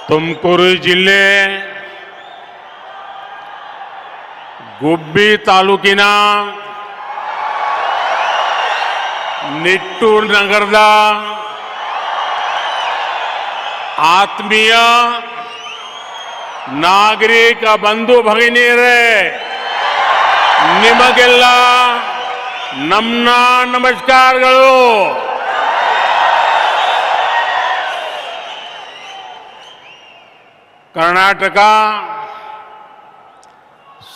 ತುಮಕೂರು ಜಿಲ್ಲೆ ಗುಬ್ಬಿ ತಾಲೂಕಿನ ನಿಟ್ಟೂರು ನಗರದ ಆತ್ಮೀಯ ನಾಗರಿಕ ಬಂಧು ಭಗಿನಿಯರೇ, ನಿಮಗೆಲ್ಲ ನಮ್ಮ ನಮಸ್ಕಾರಗಳು. कर्नाटक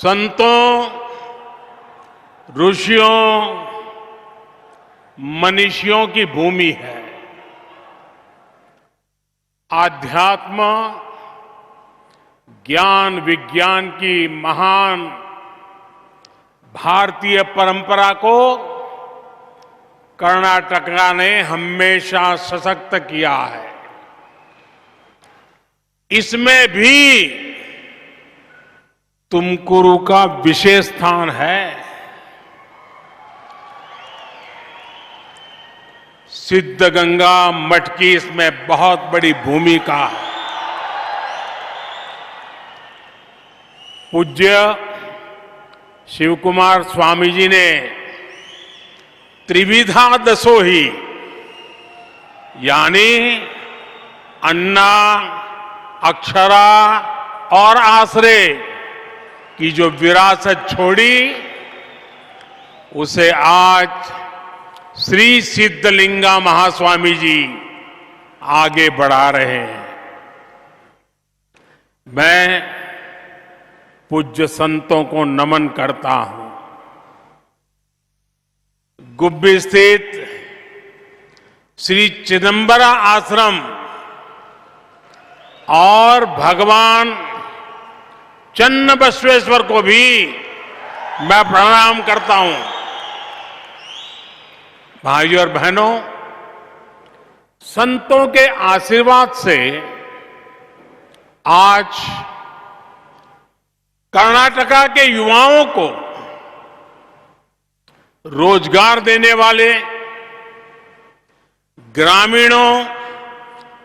संतों, ऋषियों, मनीषियों की भूमि है. आध्यात्म, ज्ञान विज्ञान की महान भारतीय परंपरा को कर्नाटक ने हमेशा सशक्त किया है. इसमें भी तुमकुरु का विशेष स्थान है. सिद्धगंगा मठ की इसमें बहुत बड़ी भूमिका है. पूज्य शिवकुमार स्वामी जी ने त्रिविधा दसोही यानी अन्ना, अक्षरा और आश्रय की जो विरासत छोड़ी, उसे आज श्री सिद्धलिंगा महास्वामी जी आगे बढ़ा रहे हैं. मैं पूज्य संतों को नमन करता हूं. गुब्बी स्थित श्री चिदंबरा आश्रम और भगवान चन्नबसवेश्वर को भी मैं प्रणाम करता हूं. भाइयों और बहनों, संतों के आशीर्वाद से आज कर्नाटका के युवाओं को रोजगार देने वाले, ग्रामीणों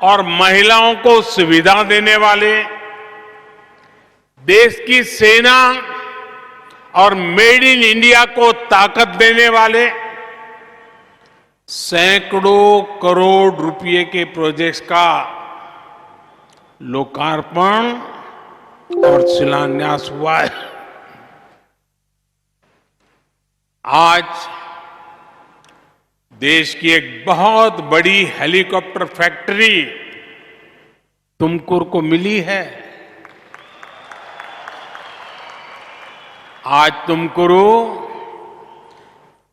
और महिलाओं को सुविधा देने वाले, देश की सेना और मेड इन इंडिया को ताकत देने वाले सैकड़ों करोड़ रुपए के प्रोजेक्ट्स का लोकार्पण और शिलान्यास हुआ है. आज देश की एक बहुत बड़ी हेलीकॉप्टर फैक्ट्री तुमकुर को मिली है. आज तुमकुरु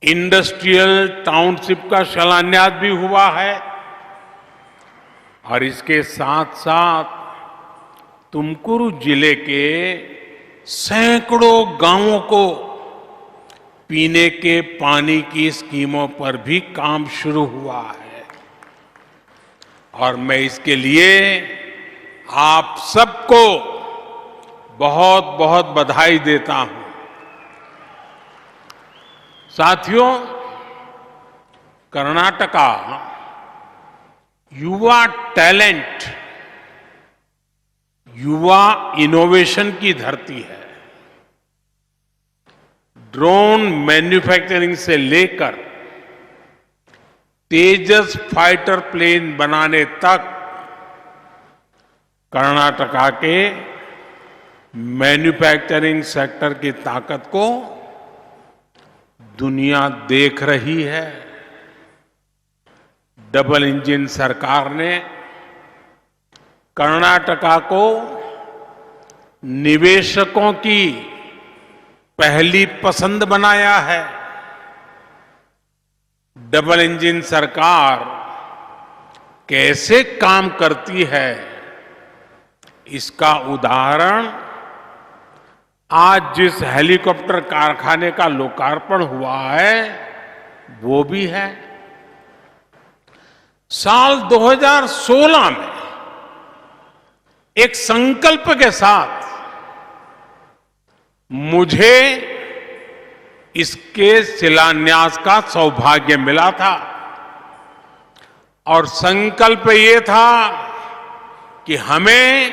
इंडस्ट्रियल टाउनशिप का शिलान्यास भी हुआ है और इसके साथ साथ तुमकुरु जिले के सैकड़ों गांवों को पीने के पानी की स्कीमों पर भी काम शुरू हुआ है. और मैं इसके लिए आप सबको बहुत बहुत बधाई देता हूं. साथियों, कर्नाटका युवा टैलेंट, युवा इनोवेशन की धरती है. ड्रोन मैन्युफैक्चरिंग से लेकर तेजस फाइटर प्लेन बनाने तक कर्नाटका के मैन्युफैक्चरिंग सेक्टर की ताकत को दुनिया देख रही है. डबल इंजन सरकार ने कर्नाटका को निवेशकों की पहली पसंद बनाया है. डबल इंजन सरकार कैसे काम करती है, इसका उदाहरण आज जिस हेलीकॉप्टर कारखाने का लोकार्पण हुआ है वो भी है. साल 2016 में एक संकल्प के साथ मुझे इसके शिलान्यास का सौभाग्य मिला था और संकल्प ये था कि हमें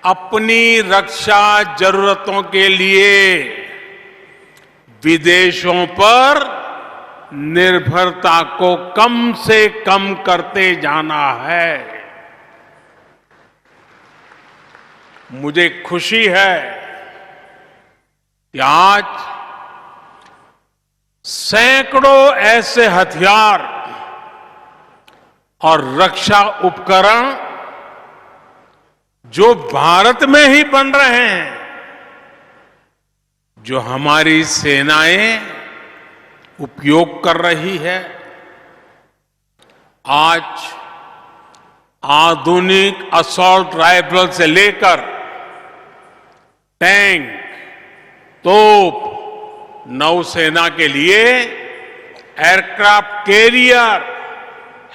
अपनी रक्षा जरूरतों के लिए विदेशों पर निर्भरता को कम से कम करते जाना है। मुझे खुशी है कि आज सैकड़ों ऐसे हथियार और रक्षा उपकरण जो भारत में ही बन रहे हैं, जो हमारी सेनाएं उपयोग कर रही है। आज आधुनिक असॉल्ट राइफल से लेकर टैंक, तोप, नौसेना के लिए aircraft carrier,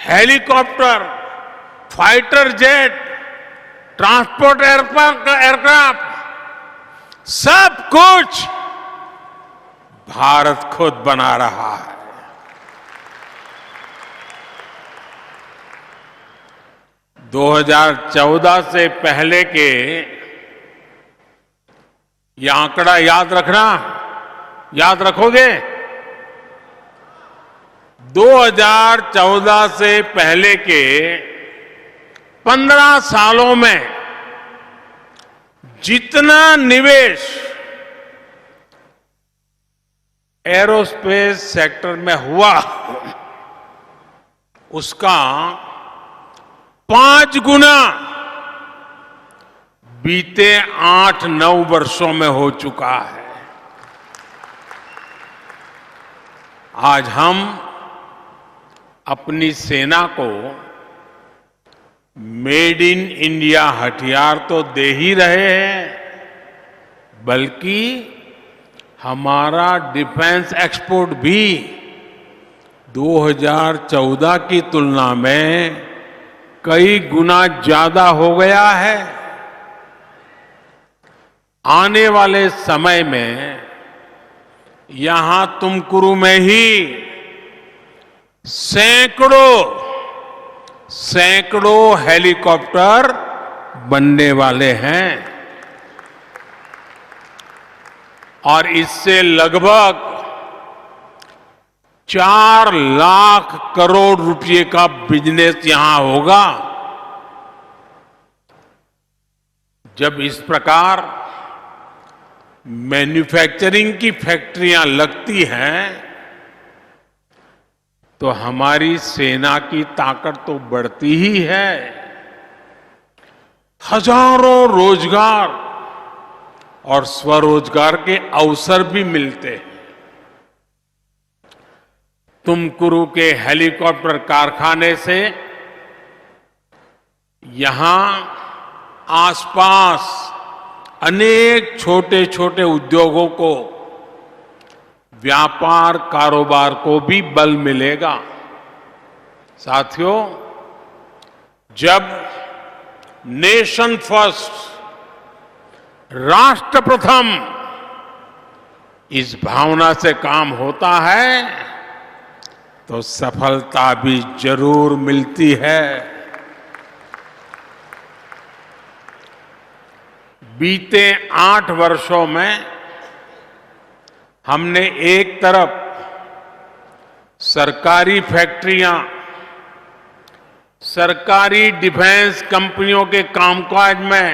helicopter, fighter jet, transport aircraft, सब कुछ भारत खुद बना रहा है। - 2014 से पहले के ये आंकड़ा याद रखना, याद रखोगे? 2014 से पहले के 15 सालों में जितना निवेश एरोस्पेस सेक्टर में हुआ, उसका 5 गुना बीते 8-9 वर्षों में हो चुका है। आज हम अपनी सेना को मेड इन इंडिया हथियार तो दे ही रहे हैं, बल्कि हमारा डिफेंस एक्सपोर्ट भी 2014 की तुलना में कई गुना ज्यादा हो गया है। आने वाले समय में यहां तुमकुरू में ही सैकड़ों हेलीकॉप्टर बनने वाले हैं और इससे लगभग 4 लाख करोड़ रुपए का बिजनेस यहां होगा। जब इस प्रकार मैन्युफैक्चरिंग की फैक्ट्रियां लगती हैं तो हमारी सेना की ताकत तो बढ़ती ही है, हजारों रोजगार और स्वरोजगार के अवसर भी मिलते हैं। तुमकुरू के हेलीकॉप्टर कारखाने से यहां आसपास अनेक छोटे छोटे उद्योगों को, व्यापार कारोबार को भी बल मिलेगा। साथियों, जब नेशन फर्स्ट, राष्ट्र प्रथम, इस भावना से काम होता है तो सफलता भी जरूर मिलती है। बीते 8 वर्षों में हमने एक तरफ सरकारी फैक्ट्रियां, सरकारी डिफेंस कंपनियों के कामकाज में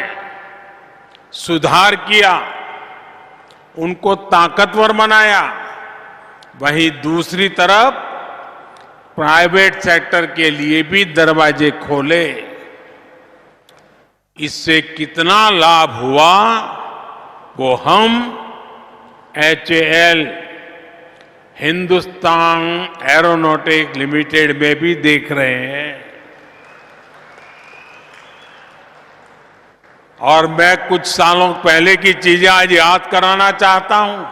सुधार किया, उनको ताकतवर बनाया, वहीं दूसरी तरफ प्राइवेट सेक्टर के लिए भी दरवाजे खोले। इससे कितना लाभ हुआ वो हम HAL, हिंदुस्तान एरोनॉटिक्स लिमिटेड में भी देख रहे हैं। और मैं कुछ सालों पहले की चीजें आज याद कराना चाहता हूं,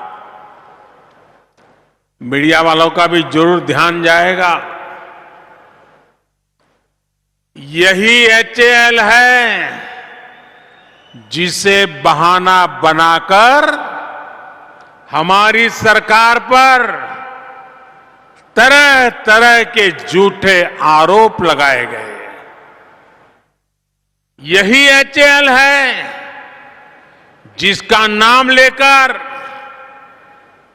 मीडिया वालों का भी जरूर ध्यान जाएगा। यही HAL है जिसे बहाना बनाकर हमारी सरकार पर तरह तरह के झूठे आरोप लगाए गए। यही एचएएल है जिसका नाम लेकर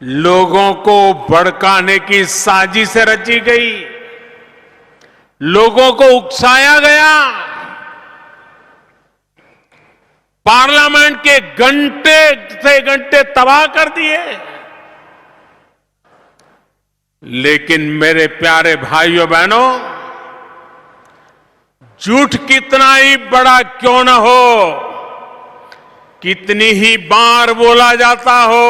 लोगों को भड़काने की साजिश रची गई, लोगों को उकसाया गया, पार्लियामेंट के घंटे से घंटे तबाह कर दिए। लेकिन मेरे प्यारे भाइयों बहनों, झूठ कितना ही बड़ा क्यों न हो, कितनी ही बार बोला जाता हो,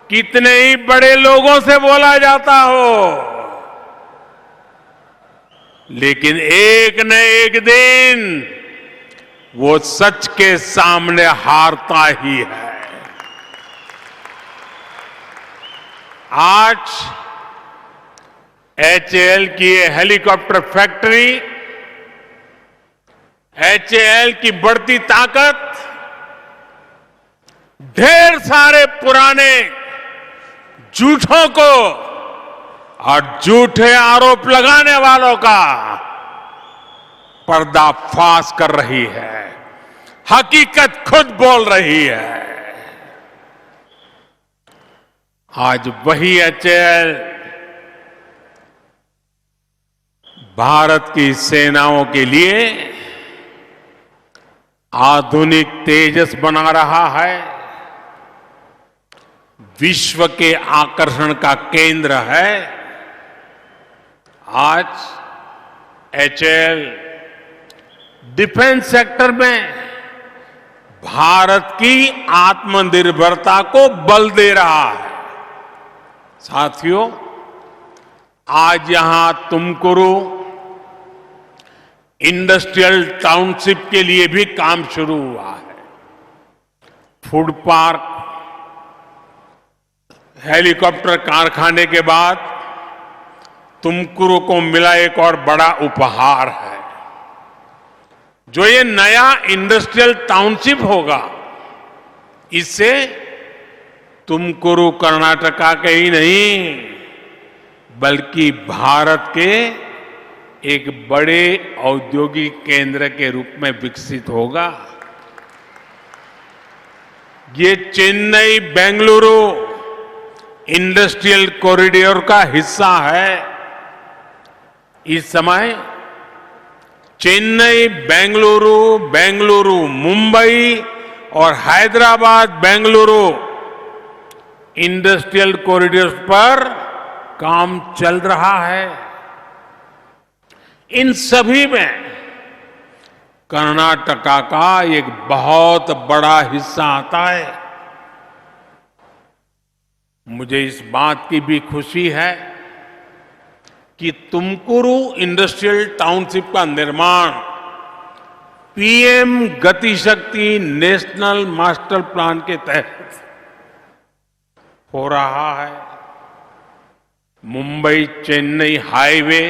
कितने ही बड़े लोगों से बोला जाता हो, लेकिन एक न एक दिन वो सच के सामने हारता ही है। आज एचएएल की ये हेलीकॉप्टर फैक्ट्री, एचएएल की बढ़ती ताकत ढेर सारे पुराने झूठों को और झूठे आरोप लगाने वालों का पर्दाफाश कर रही है, हकीकत खुद बोल रही है। आज वही एचएएल भारत की सेनाओं के लिए आधुनिक तेजस बना रहा है, विश्व के आकर्षण का केंद्र है। आज एचएएल डिफेंस सेक्टर में भारत की आत्मनिर्भरता को बल दे रहा है। साथियों, आज यहां तुमकुरू इंडस्ट्रियल टाउनशिप के लिए भी काम शुरू हुआ है। फूड पार्क, हेलीकॉप्टर कारखाने के बाद तुमकुरू को मिला एक और बड़ा उपहार है। जो ये नया इंडस्ट्रियल टाउनशिप होगा, इससे तुमकुरू कर्नाटका के ही नहीं बल्कि भारत के एक बड़े औद्योगिक केंद्र के रूप में विकसित होगा। ये चेन्नई बेंगलुरु इंडस्ट्रियल कॉरिडोर का हिस्सा है। इस समय चेन्नई बेंगलुरु, बेंगलुरु मुंबई और हैदराबाद बेंगलुरु इंडस्ट्रियल कॉरिडोर पर काम चल रहा है। इन सभी में कर्नाटका का एक बहुत बड़ा हिस्सा आता है। मुझे इस बात की भी खुशी है कि तुमकुरू इंडस्ट्रियल टाउनशिप का निर्माण पीएम गति शक्ति नेशनल मास्टर प्लान के तहत हो रहा है। Mumbai Chennai highway,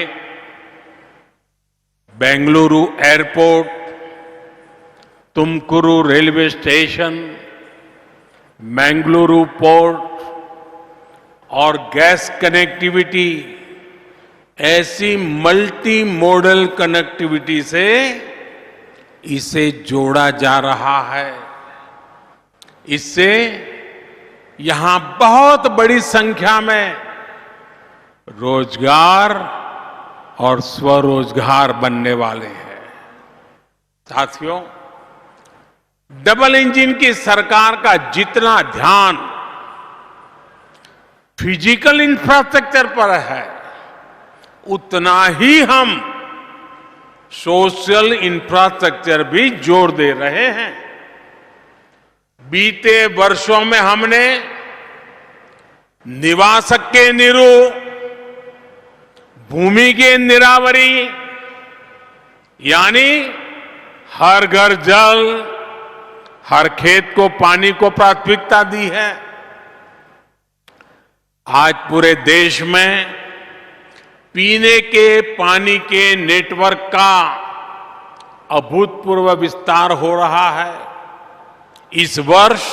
Bengaluru airport, Tumakuru railway station, Bengaluru port और गैस कनेक्टिविटी, ऐसी मल्टी मॉडल कनेक्टिविटी से इसे जोड़ा जा रहा है। इससे यहां बहुत बड़ी संख्या में रोजगार और स्वरोजगार बनने वाले हैं। साथियों, डबल इंजन की सरकार का जितना ध्यान फिजिकल इंफ्रास्ट्रक्चर पर है, उतना ही हम सोशल इंफ्रास्ट्रक्चर भी जोड़ दे रहे हैं। बीते वर्षों में हमने निवास के नीरू, भूमि की निरावरी यानी हर घर जल, हर खेत को पानी को प्राथमिकता दी है। आज पूरे देश में पीने के पानी के नेटवर्क का अभूतपूर्व विस्तार हो रहा है। इस वर्ष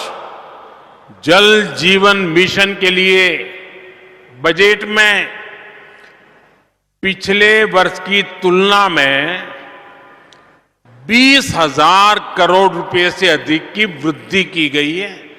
जल जीवन मिशन के लिए बजट में पिछले वर्ष की तुलना में 20,000 करोड़ रुपए से अधिक की वृद्धि की गई है।